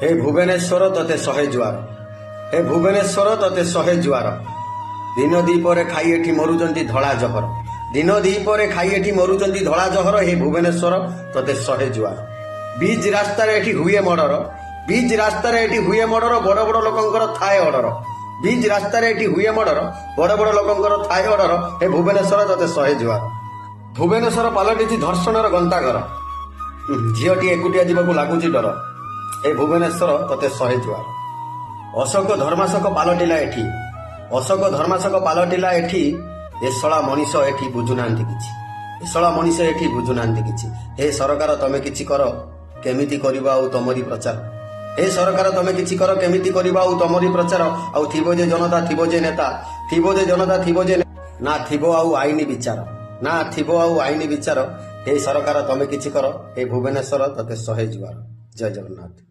हे भुवनेश्वर तते शहे जुआर हे भुवनेश्वर तते शहे जुआर दिन दीपर खाई एठी मरुचंती धड़ा जहर दिन दीपर खाई एठी मरुचंती धड़ा जहर हे भुवनेश्वर तते शहे जुआर बीच रास्तार एठी हुए मर्डर बीच रास्तार एठी हुए मर्डर बड़ बड़ लोकंकर थाए ऑर्डर बीच रास्तार एठी हुए मर्डर बड़ बड़ लोकंकर थाए ऑर्डर हे भुवनेश्वर तते शहे जुआर भुवनेश्वर पालटिछि धर्षणर गंताघर झीटी एकुटिया जीवाकू लागुची डर ए भुवनेश्वर तते शहे जुआर अशोक धर्माशक पालटिला एठी अशोक धर्माशक पालटिला एठी एसला मनीष एठी बुझुनांती किछि एसला मनीष एठी बुझुनांती किछि हे सरकार तमे किछि कर केमिति करिबा आ तमरी प्रचार हे सरकार तमे किछि कर केमिति करिबा आ तमरी प्रचार आ थिबो जे जनता थिबो जे नेता थिबो जे जनता थिबो जे ना थिबो आ आईनी विचार ना थिबो आ आईनी विचार हे सरकार तमे किछि कर हे भुवनेश्वर तते शहे जुआर जय जगन्नाथ।